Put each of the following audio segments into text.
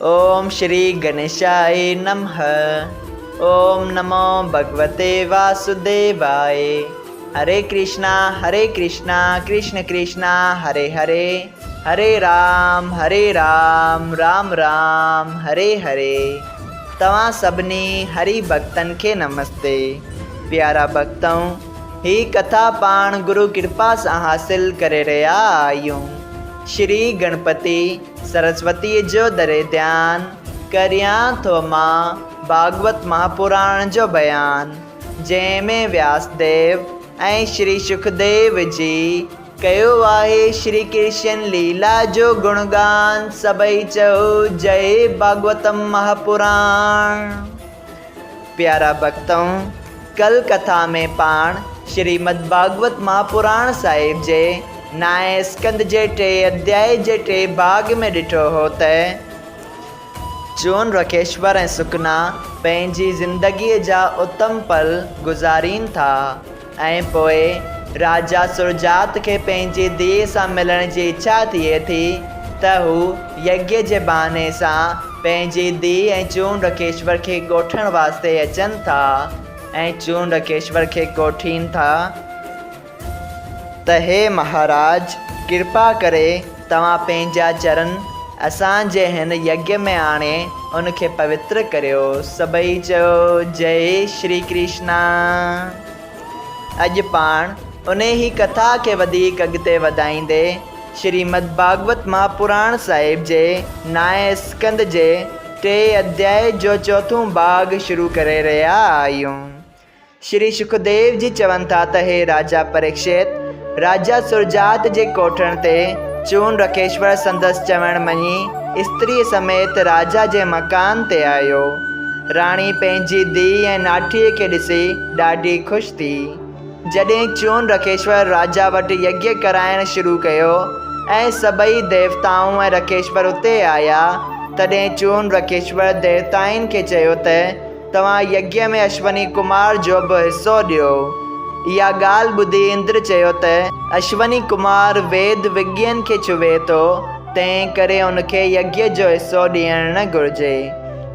ओम श्री गणेशाय नमः। ओम नमो भगवते वासुदेवाय। हरे कृष्णा कृष्ण कृष्णा हरे हरे, हरे राम राम राम हरे हरे। तव्हां सभिनी हरि भक्तन के नमस्ते। प्यारा भक्तों, ही कथा पाण गुरु कृपा से हासिल करे रहा आयूं। श्री गणपति सरस्वती जो दरे ध्यान करिया तो मां भागवत महापुराण जो बयान, जंहिंमें व्यासदेव ऐं श्री सुखदेव जी कयो आहे श्री कृष्ण लीला जो गुणगान। सभई चओ जय भागवतम महापुराण। प्यारा भक्तों, कल कथा में पाण श्रीमद् भागवत महापुराण साहिब जे नाए स्कंद जे 3 अध्याय जे 3 भाग में ॾिठो हो त चून रखेश्वर ऐं सुकना पंहिंजी ज़िंदगीअ जा उत्तम पल गुज़ारीनि था ऐं पोइ राजा सुरजात खे पंहिंजी धीअ सां मिलण जी इच्छा थिए थी त हू यज्ञ जे बहाने सां पंहिंजी धीअ ऐं चून रखेश्वर खे ॻोठण वास्ते अचनि था ऐं चून रखेश्वर खे ॻोठीनि था त हे महाराज, कृपा करे तव्हां पंहिंजा चरण असांजे हिन यज्ञ में आणे उनखे पवित्र करियो। सभई चओ जय श्री कृष्णा। अॼु पाण उन ही कथा के वधीक अॻिते वधाईंदे श्रीमद् भागवत महापुराण साहिब जे नाए स्कंद जे 3 अध्याय जो 4 भाग शुरू करे रहिया आहियूं। श्री सुखदेव जी चवनि था त हे राजा परीक्षित, राजा सुरजात जे कोठण ते चून रखेश्वर संदसि चवण मञी स्त्री समेत राजा जे मकान ते आयो। राणी पंहिंजी धीअ ऐं नाठीअ खे ॾिसी ॾाढी ख़ुशि थी। जॾहिं चून रखेश्वर राजा वटि यज्ञ कराइण शुरू कयो ऐं सभई देवताऊं ऐं रखेश्वर उते आया, तॾहिं चून रखेश्वर देवताउनि खे चयो त तव्हां यज्ञ में अश्वनी कुमार जो बि हिसो ॾियो। इहा ॻाल्हि ॿुधी इंद्र चयो त अश्वनी कुमार वेद विज्ञान खे छुवे थो, तंहिं करे उनखे यज्ञ जो हिसो ॾियणु न घुरिजे।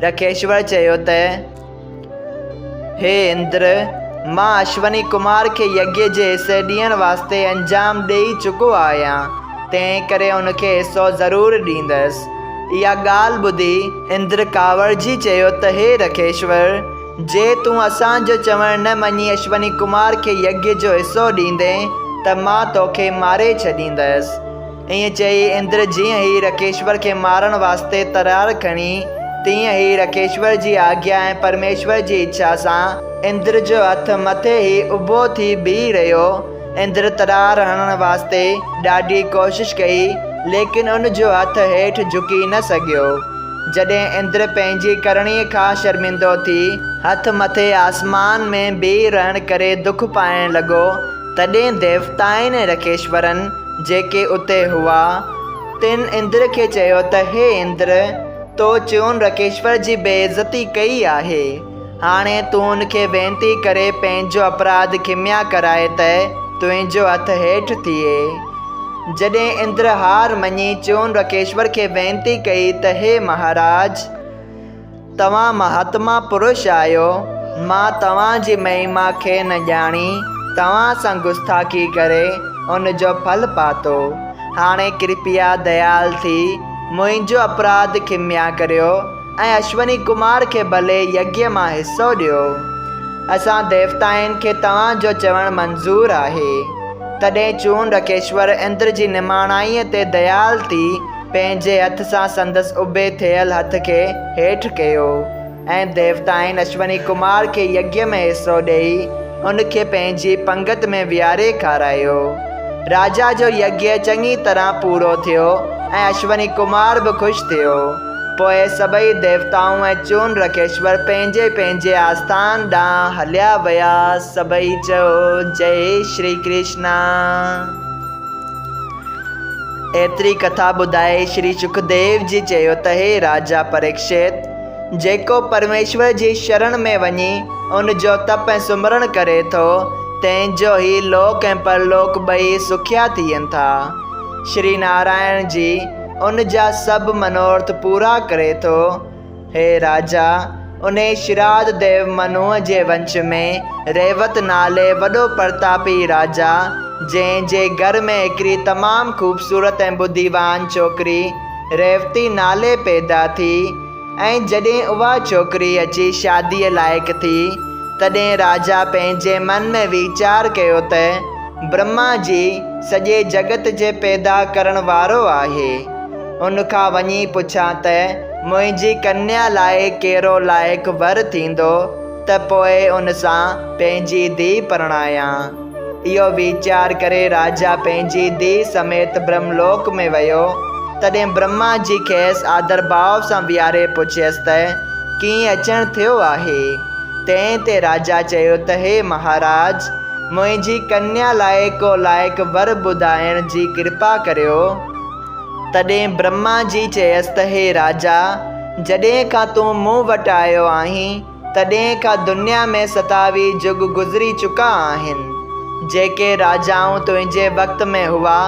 रखेश्वर चयो त हे इंद्र, मां अश्वनी कुमार खे यज्ञ जे हिसे ॾियण वास्ते अंजाम ॾेई चुको आहियां, तंहिं करे उनखे हिसो ज़रूरु ॾींदसि। इहा ॻाल्हि ॿुधी इंद्र कांवड़जी चयो त हे रखेश्वर, जे तूं असांजो चवणु न मञी अश्वनी कुमार खे यज्ञ जो हिसो ॾींदे त मां तोखे मारे छॾींदसि। ईअं चई इंद्र जीअं ई रखेश्वर खे मारण वास्ते तरार खणी, तीअं ई रखेश्वर जी आज्ञा ऐं परमेश्वर जी इच्छा सां इंद्र जो हथ मथे ई उभो थी बीह रहियो। इंद्र तरार हणण वास्ते ॾाढी कोशिशि कई, लेकिन उन जो हथ हेठि झुकी न सघियो। जॾहिं इंद्र पंहिंजी करणीअ खां शर्मिंदो थी हथ मथे आसमान में बीह रहण करे दुख पाइण लॻो, तॾहिं देवताउनि ऐं रखेश्वरनि जेके उते हुआ तिन इंद्र खे चयो त हे इंद्र, तो चून रखेश्वर जी बेइज़ती कई आहे। हाणे तूं उनखे वेनती करे पंहिंजो अपराध खिमिया कराए त तुंहिंजो हथ हेठि थिए। जॾहिं इंद्र हार मञी चून रखेश्वर खे वेनती कई त हे महाराज, तव्हां महात्मा पुरुष आहियो, मां तव्हांजी महिमा खे न ॼाणी तव्हां सां गुस्ताखी करे उन जो फल पातो। हाणे कृपया दयाल थी मुंहिंजो अपराध खिमिया करियो ऐं अश्वनी कुमार खे भले यज्ञ मां हिसो ॾियो। असां देवताउनि खे तव्हांजो चवणु मंज़ूर आहे। तॾहिं चून रखेश्वर इंद्र जी निमाणाईअ ते दयाल थी पंहिंजे हथ सां संदसि उभे थियल हथ खे हेठि कयो ऐं देवताउनि अश्वनी कुमार खे यज्ञ में हिसो ॾेई उनखे पंहिंजी पंगत में विहारे खारायो। राजा जो यज्ञ चङी तरह पूरो थियो ऐं अश्वनी कुमार बि ख़ुशि थियो। पोइ सभई देवताऊं ऐं चून रखेश्वर पंहिंजे पंहिंजे आस्थान ॾांहुं हलिया विया। सभई चओ जय श्री कृष्णा। एतिरी कथा ॿुधाए श्री सुखदेव जी चयो त हे राजा परीक्षित, जेको परमेश्वर जी शरण में वञी उन जो तप ऐं सुमरण करे थो, तंहिंजो ई लोक ऐं परलोक ॿई सुखिया थियनि था। श्री नारायण जी उन जा सभु मनोरथ पूरा करे थो। हे राजा, उन श्राद्ध देव मनुअ जे वंश में रेवत नाले वॾो प्रतापी राजा, जंहिंजे घर में हिकिड़ी तमामु ख़ूबसूरत ऐं बुद्धिवान छोकिरी रेवती नाले पैदा थी। ऐं जॾहिं उहा छोकिरी अची शादीअ लाइक़ु थी, तॾहिं राजा पंहिंजे मन में वीचार कयो त ब्रह्मा जी सॼे जगत जे पैदा करण वारो आहे। उनखां वञी पुछां त मुंहिंजी कन्या लाइ कहिड़ो लाइक़ु वर थींदो, त पोइ उन सां पंहिंजी धीउ परणायां। इहो वीचार करे राजा पंहिंजी धीउ समेत ब्रह्मलोक में वियो। तॾहिं ब्रह्मा जी खेसि आदर भाव सां विहारे पुछियसि त कीअं अचणु थियो आहे। तंहिं ते राजा चयो त हे महाराज, मुंहिंजी कन्या लाइ को लाइक़ु वर ॿुधाइण जी कृपा करियो। तॾहिं ब्रह्मा जी चयसि त हे राजा, जॾहिं खां तूं मूं वटि आयो आहीं, तॾहिं खां दुनिया में 27 युग गुज़री चुका आहिनि। जेके राजाऊं तुंहिंजे वक़्त में हुआ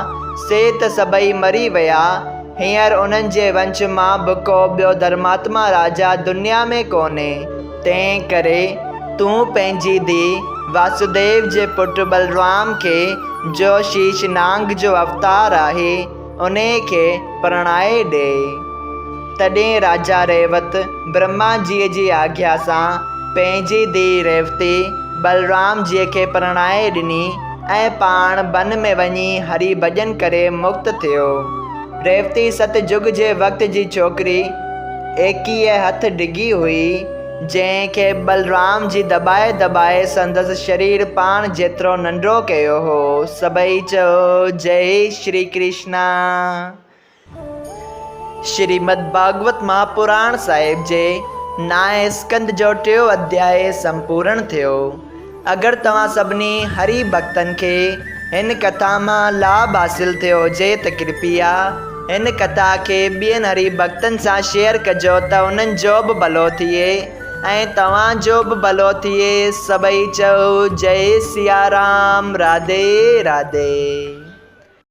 से त सभई मरी विया। हींअर उन्हनि जे वंश मां बि को ॿियो धर्मात्मा राजा दुनिया में कोन्हे। तंहिं करे तूं पंहिंजी धीउ वासुदेव जे पुटु बलराम खे, जो शीश नांग जो अवतार आहे, उन खे परणाए ॾे। तॾहिं राजा रेवत ब्रह्मा जीअ जी आज्ञा सां पंहिंजी धीउ रेवती बलराम जीअ खे परणाए ॾिनी ऐं पाण वन में वञी हरि भॼन करे मुक्त थियो। रेवती सतयुग जे वक़्त जी छोकिरी 21 हथ डिघी हुई, जंहिंखे बलराम जी दॿाए दॿाए संदसि शरीर पाण जेतिरो नंढो कयो हो। सभई चओ जय श्री कृष्णा। श्रीमद् भागवत महापुराण साहिब जे नाए स्कंद जो 3 अध्याय संपूर्ण थियो। अगरि तव्हां सभिनी हरि भक्तनि खे हिन कथा मां लाभ हासिल थियो हुजे त कृपया हिन कथा खे ॿियनि हरि भक्तनि सां शेयर कजो त उन्हनि जो बि भलो थिए ऐं तव्हांजो बि भलो थिए। सभई चओ जय सिया राम। राधे राधे।